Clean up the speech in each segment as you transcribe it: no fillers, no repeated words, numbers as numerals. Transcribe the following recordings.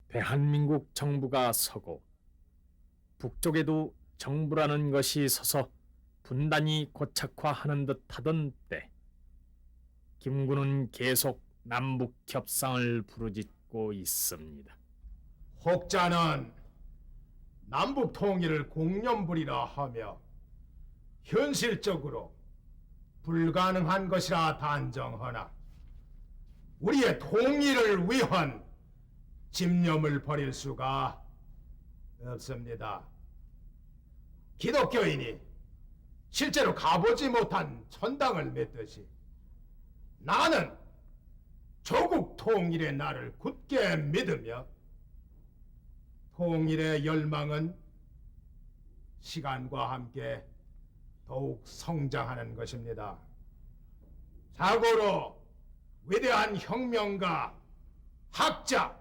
대한민국 정부가 서고 북쪽에도 정부라는 것이 서서 분단이 고착화하는 듯 하던 때 김군은 계속 남북 협상을 부르짖고 있습니다. 혹자는 남북 통일을 공념부리라 하며 현실적으로 불가능한 것이라 단정하나 우리의 통일을 위한 집념을 버릴 수가 없습니다. 기독교인이 실제로 가보지 못한 천당을 믿듯이 나는 조국 통일의 날을 굳게 믿으며 통일의 열망은 시간과 함께 더욱 성장하는 것입니다. 자고로 위대한 혁명가, 학자,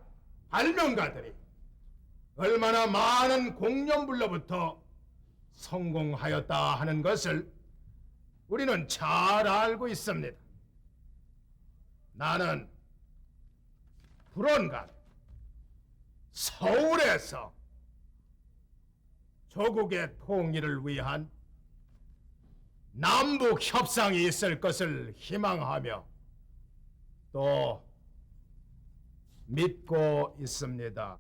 발명가들이 얼마나 많은 공연불로부터 성공하였다 하는 것을 우리는 잘 알고 있습니다. 나는 불언간 서울에서 조국의 통일을 위한 남북 협상이 있을 것을 희망하며 또 믿고 있습니다.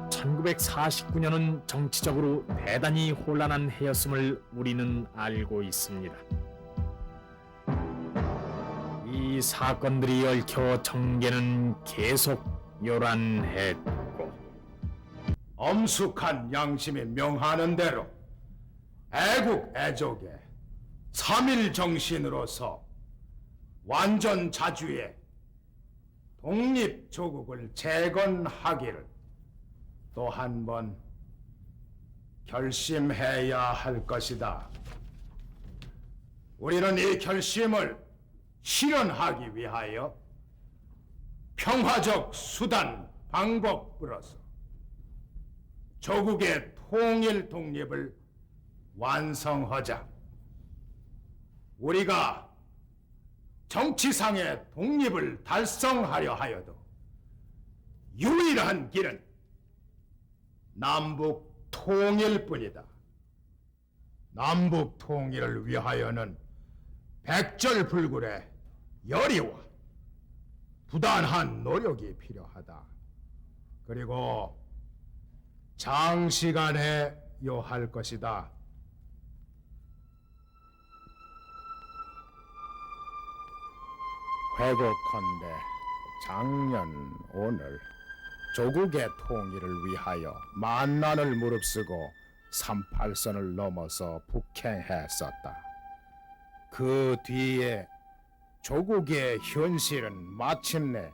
1949년은 정치적으로 대단히 혼란한 해였음을 우리는 알고 있습니다. 이 사건들이 얽혀 정계는 계속 요란했고 엄숙한 양심이 명하는 대로 애국 애족의 3.1 정신으로서 완전 자주의 독립 조국을 재건하기를 또 한 번 결심해야 할 것이다. 우리는 이 결심을 실현하기 위하여 평화적 수단, 방법으로서 조국의 통일 독립을 완성하자. 우리가 정치상의 독립을 달성하려 하여도 유일한 길은 남북 통일뿐이다. 남북 통일을 위하여는 백절불굴의 열의와 부단한 노력이 필요하다. 그리고 장시간에 요할 것이다. 회고컨대 작년 오늘 조국의 통일을 위하여 만난을 무릅쓰고 38선을 넘어서 북행했었다. 그 뒤에 조국의 현실은 마침내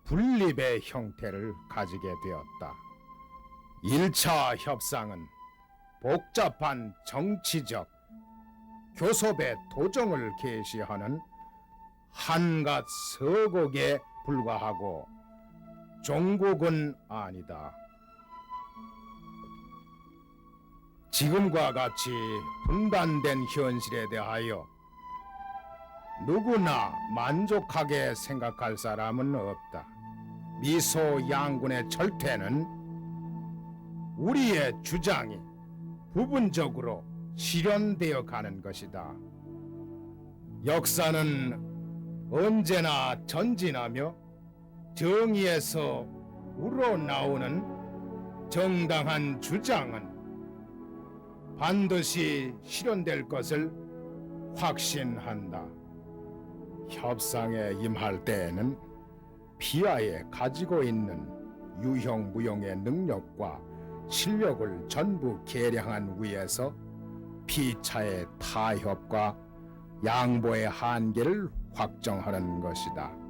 분립의 형태를 가지게 되었다. 1차 협상은 복잡한 정치적 교섭의 도정을 계시하는 한갓 서곡에 불과하고 종국은 아니다. 지금과 같이 분단된 현실에 대하여 누구나 만족하게 생각할 사람은 없다. 미소 양군의 절퇴는 우리의 주장이 부분적으로 실현되어 가는 것이다. 역사는 언제나 전진하며 정의에서 우러나오는 정당한 주장은 반드시 실현될 것을 확신한다. 협상에 임할 때에는 피하에 가지고 있는 유형무용의 능력과 실력을 전부 계량한 위에서 피차의 타협과 양보의 한계를 확정하는 것이다.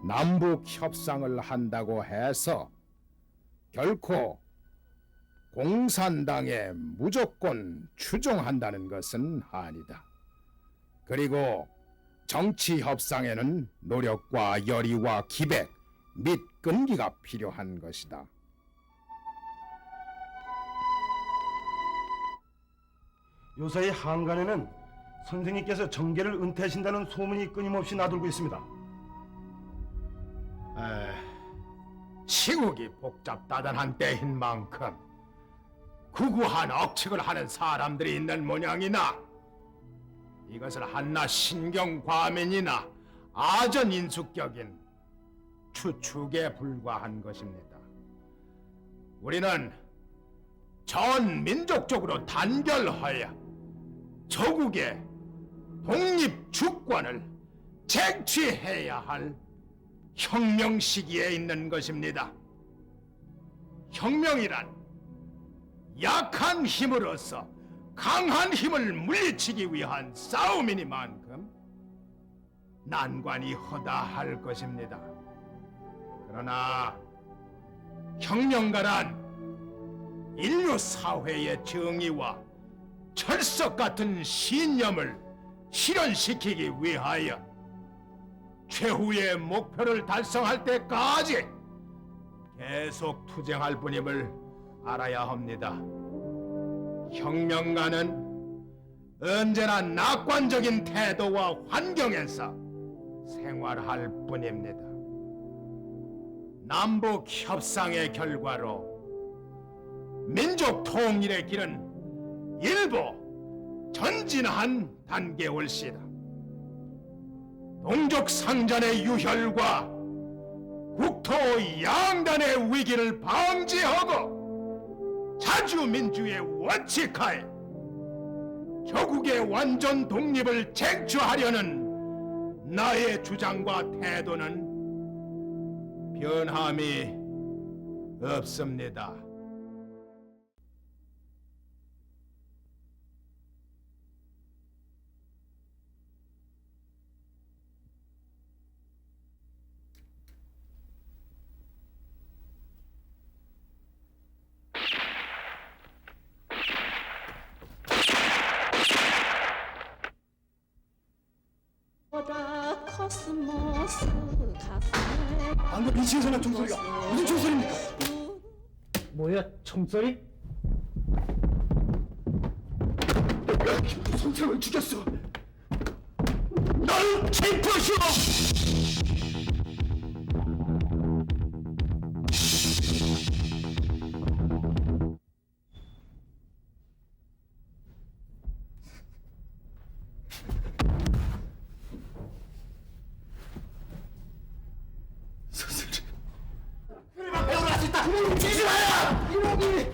남북 협상을 한다고 해서 결코 공산당에 무조건 추종한다는 것은 아니다. 그리고 정치 협상에는 노력과 열의와 기백 및 끈기가 필요한 것이다. 요사이 한간에는 선생님께서 정계를 은퇴하신다는 소문이 끊임없이 나돌고 있습니다. 시국이 복잡다단한 때인 만큼 구구한 억측을 하는 사람들이 있는 모양이나 이것을 한낱 신경과민이나 아전인수격인 추측에 불과한 것입니다. 우리는 전 민족적으로 단결하여 조국의 독립 주권을 쟁취해야 할 혁명 시기에 있는 것입니다. 혁명이란 약한 힘으로서 강한 힘을 물리치기 위한 싸움이니만큼 난관이 허다할 것입니다. 그러나 혁명가란 인류 사회의 정의와 철석 같은 신념을 실현시키기 위하여 최후의 목표를 달성할 때까지 계속 투쟁할 뿐임을 알아야 합니다. 혁명가는 언제나 낙관적인 태도와 환경에서 생활할 뿐입니다. 남북 협상의 결과로 민족 통일의 길은 일부 전진한 단계에 올시다. 동족 상잔의 유혈과 국토 양단의 위기를 방지하고 자주민주의 원칙하에 조국의 완전 독립을 쟁취하려는 나의 주장과 태도는 변함이 없습니다. 보다 코스모스 가슴에 방금 미치에서 난 총소리가 무슨 총소리입니까? 뭐야, 총소리? 성태를 죽였어. 나를 체포하시오. 선생님. 그러면 배우를 할수 있다. 움직이지 마라. 이놈이.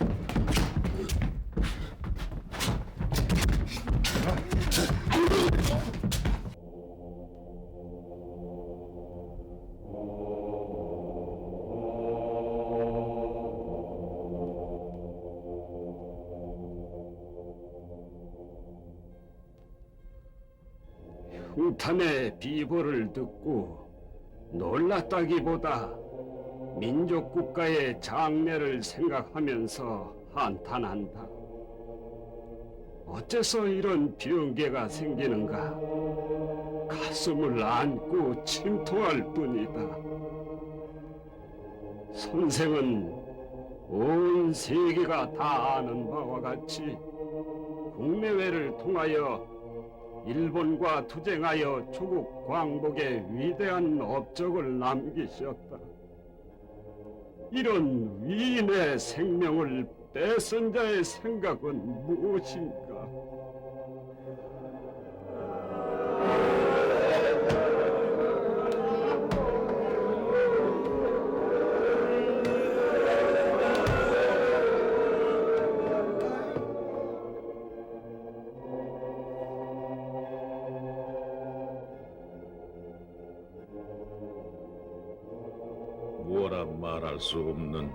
흉탄의 비보를 듣고 놀랐다기보다 민족 국가의 장래를 생각하면서 한탄한다. 어째서 이런 병개가 생기는가? 가슴을 안고 침통할 뿐이다. 선생은 온 세계가 다 아는 바와 같이 국내외를 통하여 일본과 투쟁하여 조국 광복의 위대한 업적을 남기셨다. 이런 위인의 생명을 뺏은 자의 생각은 무엇인가? 뭐라 말할 수 없는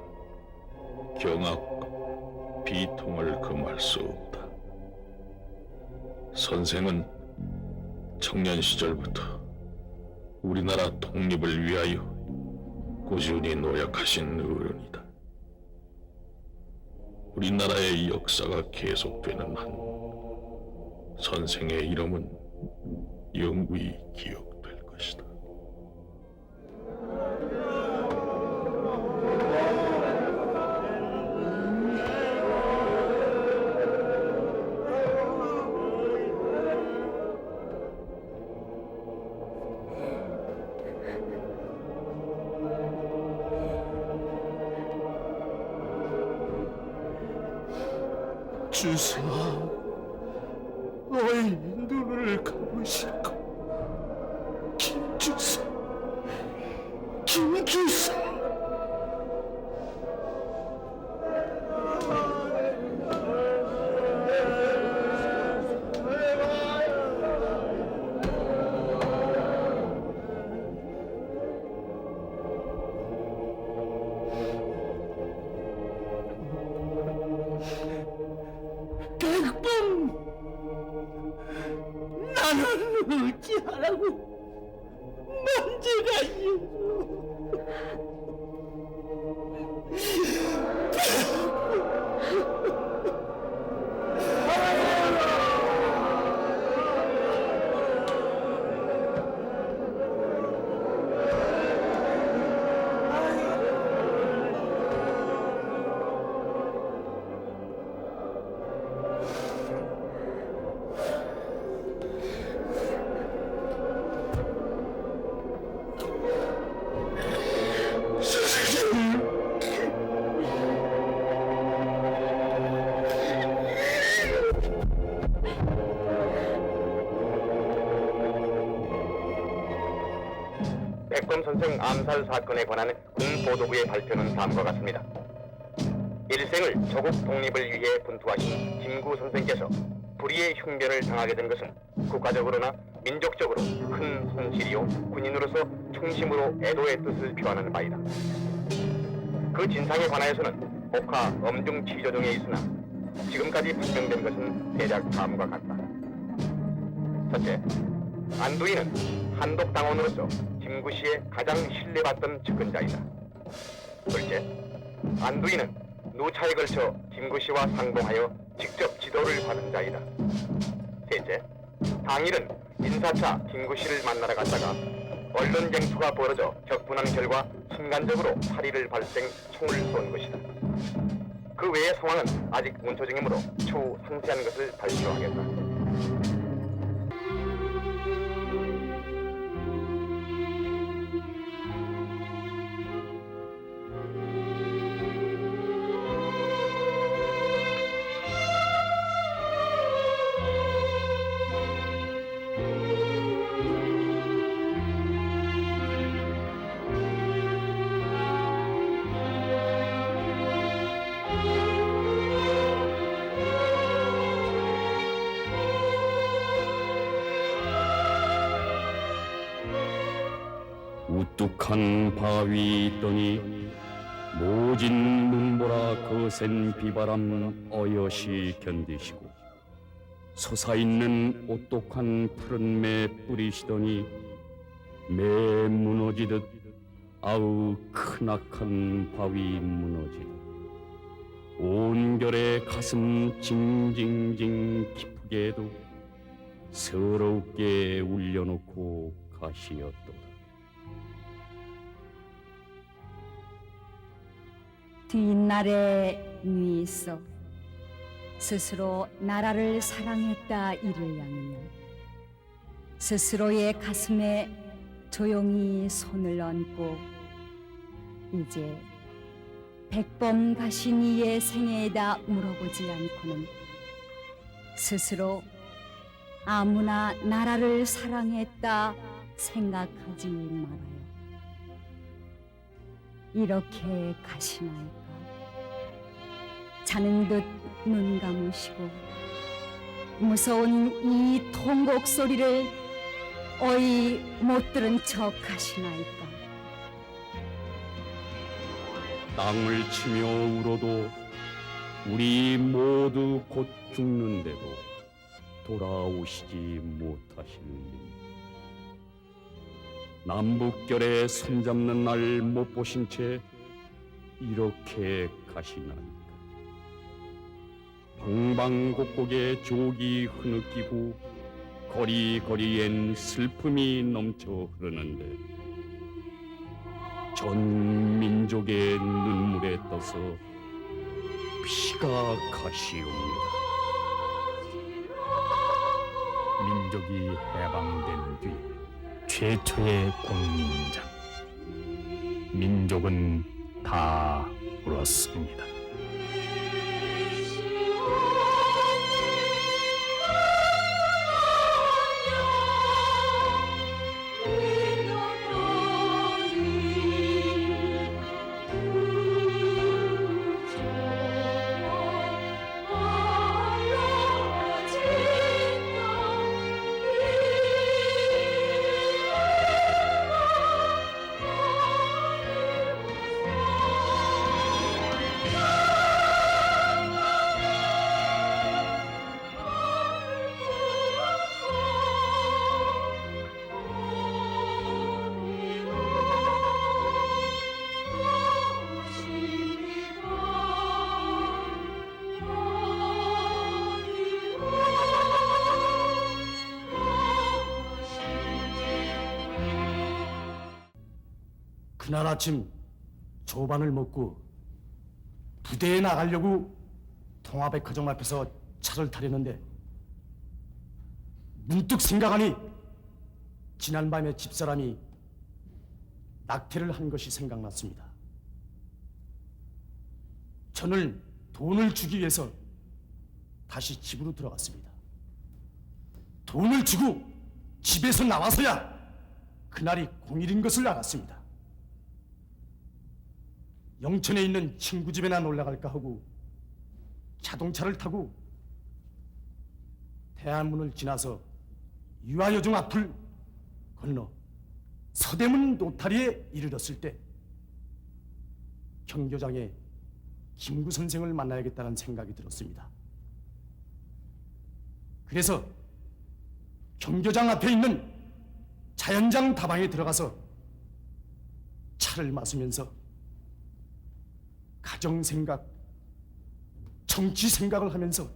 경악과 비통을 금할 수 없다. 선생은 청년 시절부터 우리나라 독립을 위하여 꾸준히 노력하신 어른이다. 우리나라의 역사가 계속되는 한 선생의 이름은 영구히 기억될 것이다. 주사, 어이 눈을 감으시고 김주사, 김주사. 백범, 나는 어찌하라고 문제가 있어. 백범 선생 암살 사건에 관한 군 보도부의 발표는 다음과 같습니다. 일생을 조국 독립을 위해 분투하신 김구 선생께서 불의의 흉변을 당하게 된 것은 국가적으로나 민족적으로 큰 손실이요 군인으로서 충심으로 애도의 뜻을 표하는 바이다. 그 진상에 관하여서는 옥하 엄중 취조 중에 있으나 지금까지 판명된 것은 대략 다음과 같다. 첫째, 안두인은 한독당원으로서 김구씨의 가장 신뢰받던 측근자이다. 둘째, 안두인은 누차에 걸쳐 김구씨와 상봉하여 직접 지도를 받은 자이다. 셋째, 당일은 인사차 김구씨를 만나러 갔다가 언론 쟁투가 벌어져 격분한 결과 순간적으로 살의를 발생 총을 쏜 것이다. 그 외의 상황은 아직 문초 중이므로 추후 상세한 것을 발표하겠다. 우뚝한 바위 있더니 모진 눈보라 거센 비바람 어여시 견디시고 솟아있는 오똑한 푸른 매 뿌리시더니 매 무너지듯 아우 크나큰 바위 무너지듯 온결의 가슴 징징징 기쁘게도 서럽게 울려놓고 가시었도다. 뒷날에 누이소 스스로 나라를 사랑했다 이를 양이면 스스로의 가슴에 조용히 손을 얹고 이제 백범 가신 이의 생애에다 물어보지 않고는 스스로 아무나 나라를 사랑했다 생각하지 말아요. 이렇게 가시나이까? 자는 듯 눈 감으시고 무서운 이 통곡 소리를 어이 못 들은 척 하시나이까? 땅을 치며 울어도 우리 모두 곧 죽는데도 돌아오시지 못하실니 남북결에 손잡는 날 못 보신 채 이렇게 가시나이까? 방방곡곡에 족이 흐느끼고 거리거리엔 슬픔이 넘쳐 흐르는데 전 민족의 눈물에 떠서 피가 가시옵니다. 민족이 해방된 뒤 최초의 국민장, 민족은 다 울었습니다. 그날 아침 조반을 먹고 부대에 나가려고 통화백화점 앞에서 차를 타려는데 문득 생각하니 지난밤에 집사람이 낙태를 한 것이 생각났습니다. 저는 돈을 주기 위해서 다시 집으로 들어갔습니다. 돈을 주고 집에서 나와서야 그날이 공일인 것을 알았습니다. 영천에 있는 친구 집에나 놀러 갈까 하고 자동차를 타고 대한문을 지나서 유아여중 앞을 건너 서대문 노타리에 이르렀을 때 경교장에 김구 선생을 만나야겠다는 생각이 들었습니다. 그래서 경교장 앞에 있는 자연장 다방에 들어가서 차를 마시면서 가정 생각, 정치 생각을 하면서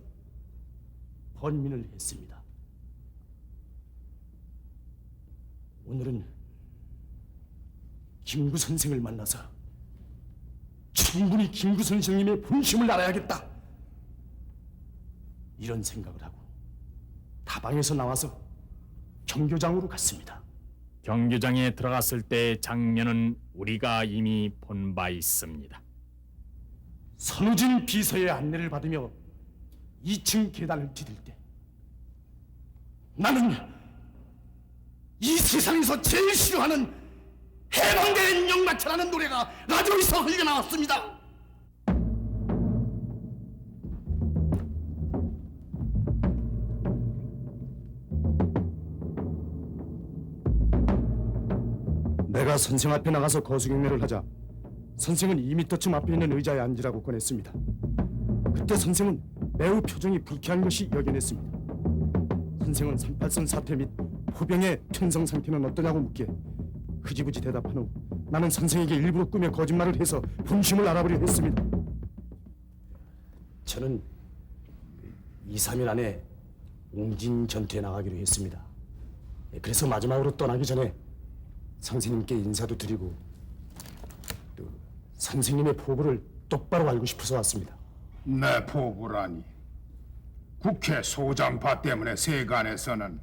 번민을 했습니다. 오늘은 김구 선생을 만나서 충분히 김구 선생님의 본심을 알아야겠다, 이런 생각을 하고 다방에서 나와서 경교장으로 갔습니다. 경교장에 들어갔을 때 장면은 우리가 이미 본 바 있습니다. 선우진 비서의 안내를 받으며 2층 계단을 디딜 때 나는 이 세상에서 제일 싫어하는 해방된 영마차라는 노래가 라디오에서 흘러나왔습니다. 내가 선생 앞에 나가서 거수경례를 하자 선생은 2미터쯤 앞에 있는 의자에 앉으라고 권했습니다. 그때 선생은 매우 표정이 불쾌한 것이 여견했습니다. 선생은 38선 사태 및 포병의 편성 상태는 어떠냐고 묻기에 흐지부지 대답한 후 나는 선생에게 일부러 꾸며 거짓말을 해서 본심을 알아보려 했습니다. 저는 2, 3일 안에 옹진 전투에 나가기로 했습니다. 그래서 마지막으로 떠나기 전에 선생님께 인사도 드리고 또 선생님의 포부를 똑바로 알고 싶어서 왔습니다. 내 포부라니. 국회 소장파 때문에 세간에서는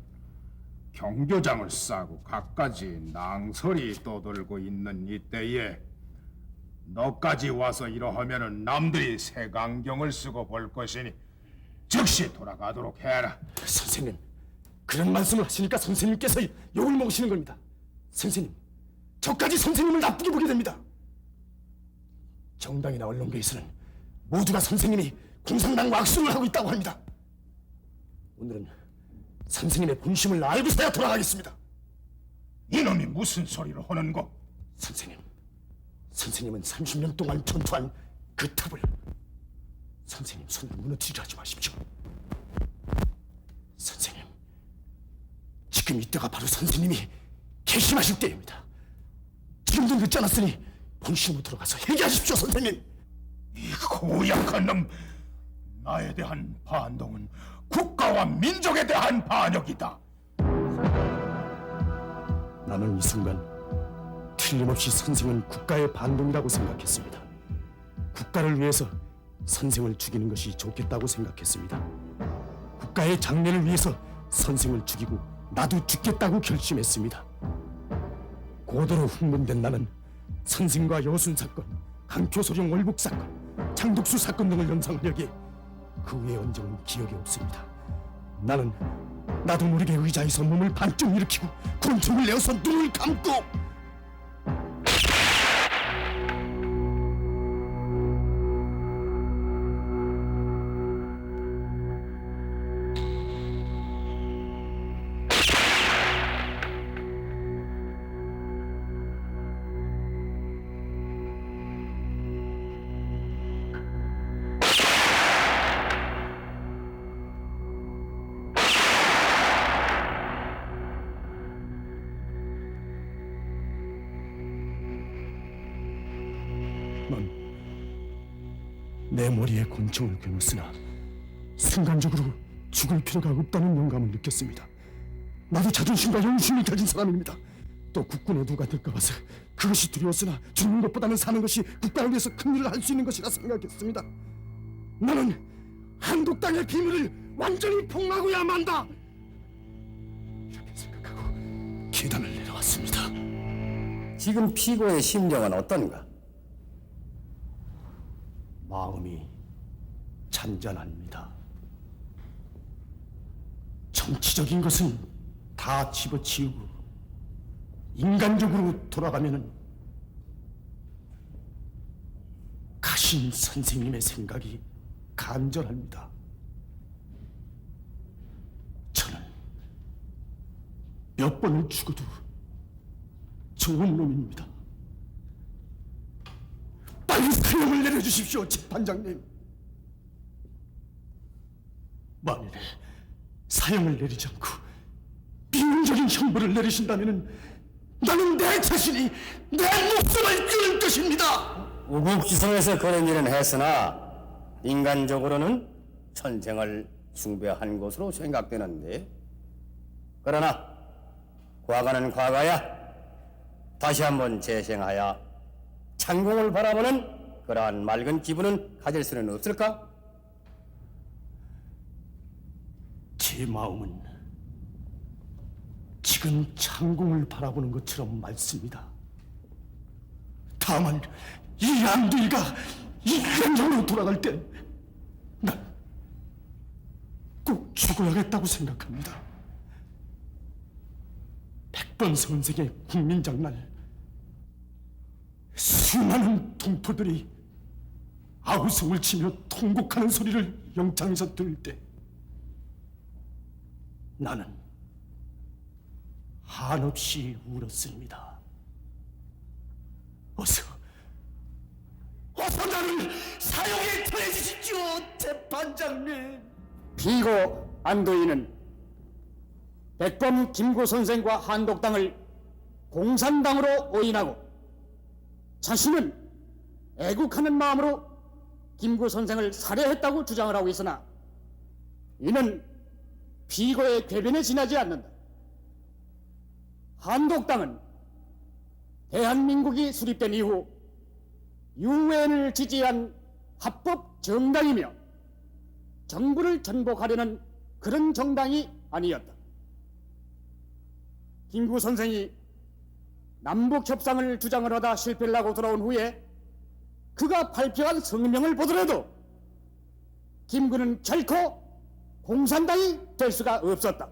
경교장을 싸고 갖가지 낭설이 떠돌고 있는 이때에 너까지 와서 이러하면은 남들이 색안경을 쓰고 볼 것이니 즉시 돌아가도록 해라. 선생님, 그런 말씀을 하시니까 선생님께서 욕을 먹으시는 겁니다. 선생님, 저까지 선생님을 나쁘게 보게 됩니다. 정당이나 언론계에서는 모두가 선생님이 공산당과 악수를 하고 있다고 합니다. 오늘은 선생님의 본심을 알고서야 돌아가겠습니다. 이놈이 무슨 소리를 하는고? 선생님은 30년 동안 전투한 그 탑을 선생님 손으로 무너뜨리려 하지 마십시오. 선생님, 지금 이때가 바로 선생님이 개심하실 때입니다. 지금도 늦지 않았으니 본심으로 들어가서 회개하십시오, 선생님. 이 고약한 놈, 나에 대한 반동은 국가와 민족에 대한 반역이다. 나는 이 순간 틀림없이 선생은 국가의 반동이라고 생각했습니다. 국가를 위해서 선생을 죽이는 것이 좋겠다고 생각했습니다. 국가의 장래를 위해서 선생을 죽이고 나도 죽겠다고 결심했습니다. 고도로 흥분된 나는 선생과 여순 사건, 강표소령 월북 사건, 장독수 사건 등을 연상하려기에 그 후의 언정은 기억이 없습니다. 나는 나도 모르게 의자에서 몸을 반쯤 일으키고 군침을 내어서 눈을 감고 내 머리에 곤충을 괴물쓰나 순간적으로 죽을 필요가 없다는 영감을 느꼈습니다. 나도 자존심과 영심을 가진 사람입니다. 또 국군의 누가 될까 봐서 그것이 두려웠으나 죽는 것보다는 사는 것이 국가를 위해서 큰 일을 할 수 있는 것이라 생각했습니다. 나는 한독당의 비밀을 완전히 폭로하고야 만다. 이렇게 생각하고 계단을 내려왔습니다. 지금 피고의 심정은 어떤가? 마음이 잔잔합니다. 정치적인 것은 다 집어치우고 인간적으로 돌아가면은 가신 선생님의 생각이 간절합니다. 저는 몇 번을 죽어도 좋은 놈입니다. 빨리 사형을 내려주십시오, 재판장님. 만일에 사형을 내리지 않고 비용적인 형벌을 내리신다면은 나는 내 자신이 내 목숨을 끊을 것입니다. 우국지성에서 그런 일은 했으나 인간적으로는 선생을 숭배한 것으로 생각되는데, 그러나 과거는 과거야. 다시 한번 재생하여 창공을 바라보는 그러한 맑은 기분은 가질 수는 없을까? 제 마음은 지금 창공을 바라보는 것처럼 맑습니다. 다만 이 안두이가 인간적으로 돌아갈 때 난 꼭 죽어야겠다고 생각합니다. 백번 선생의 국민장날, 수많은 동포들이 아우성을 치며 통곡하는 소리를 영창에서 들을 때 나는 한없이 울었습니다. 어서 나를 사형에 처해주십시오, 재판장님. 피고 안도인은 백범 김구 선생과 한독당을 공산당으로 오인하고 자신은 애국하는 마음으로 김구 선생을 살해했다고 주장을 하고 있으나 이는 피고의 궤변에 지나지 않는다. 한독당은 대한민국이 수립된 이후 유엔을 지지한 합법 정당이며 정부를 전복하려는 그런 정당이 아니었다. 김구 선생이 남북 협상을 주장을 하다 실패를 하고 돌아온 후에 그가 발표한 성명을 보더라도 김구는 결코 공산당이 될 수가 없었다.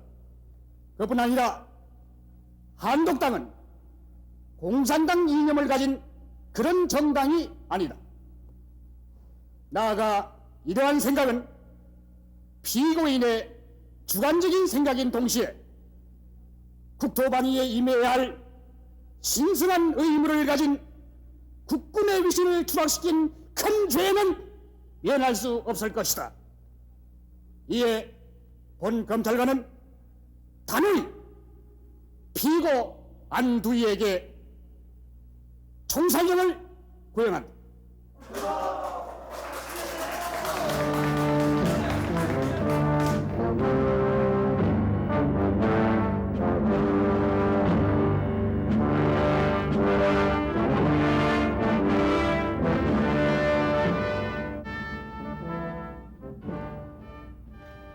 그뿐 아니라 한독당은 공산당 이념을 가진 그런 정당이 아니다. 나아가 이러한 생각은 피고인의 주관적인 생각인 동시에 국토반위에 임해야 할 신성한 의무를 가진 국군의 위신을 추락시킨 큰 죄는 면할 수 없을 것이다. 이에 본 검찰관은 단호히 피고 안두희에게 총살형을 구형한다.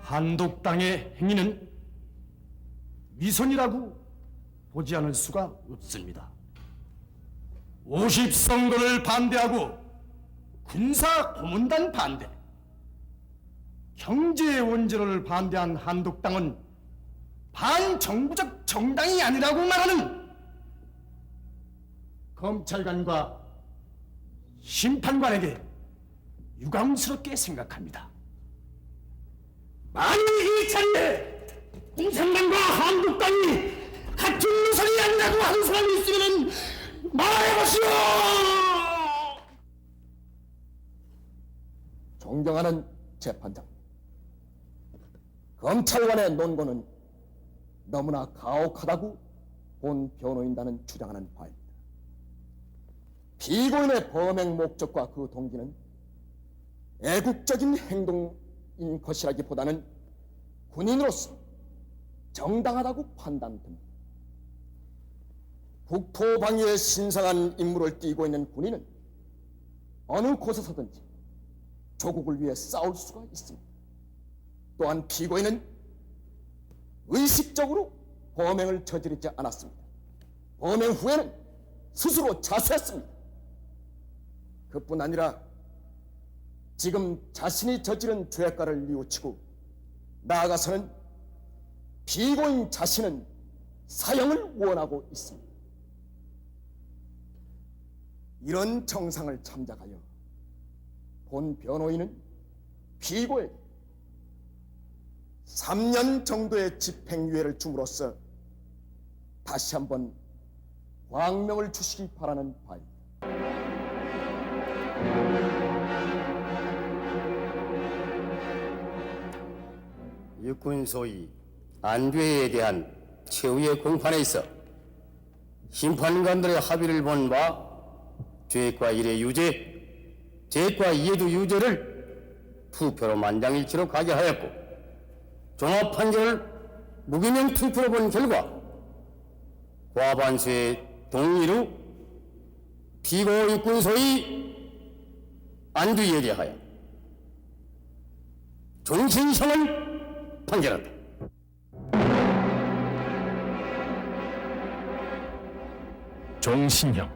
한독당의 행위는 위선이라고 보지 않을 수가 없습니다. 50선거를 반대하고 군사 고문단 반대, 경제 원조를 반대한 한독당은 반정부적 정당이 아니라고 말하는 검찰관과 심판관에게 유감스럽게 생각합니다. 만일 이 자리에 공산당과 한국당이 같은 노선이 아니라고 하는 사람이 있으면 말해보시오! 존경하는 재판장, 검찰관의 논거는 너무나 가혹하다고 본 변호인단은 주장하는 바입니다. 피고인의 범행 목적과 그 동기는 애국적인 행동인 것이라기보다는 군인으로서 정당하다고 판단됩니다. 국토방위에 신성한 임무를 띠고 있는 군인은 어느 곳에서든지 조국을 위해 싸울 수가 있습니다. 또한 피고인은 의식적으로 범행을 저지르지 않았습니다. 범행 후에는 스스로 자수했습니다. 그뿐 아니라 지금 자신이 저지른 죄가를 뉘우치고 나아가서는 피고인 자신은 사형을 원하고 있습니다. 이런 정상을 참작하여 본 변호인은 피고에게 3년 정도의 집행유예를 줌으로써 다시 한번 광명을 주시기 바라는 바입니다. 육군 소위 안죄에 대한 최후의 공판에 있어 심판관들의 합의를 본 바 죄과 1의 유죄, 죄과 2에도 유죄를 투표로 만장일치로 가게 하였고 종합 판결을 무기명 투표로 본 결과 과반수의 동의로 피고 육군 소위 안주에 대하여 종신형을 판결한다. 종신형.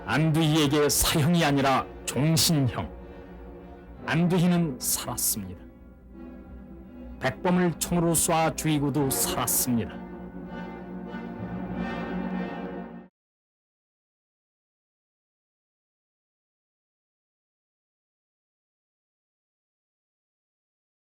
안두희에게 사형이 아니라 종신형. 안두희는 살았습니다. 백범을 총으로 쏴 죽이고도 살았습니다.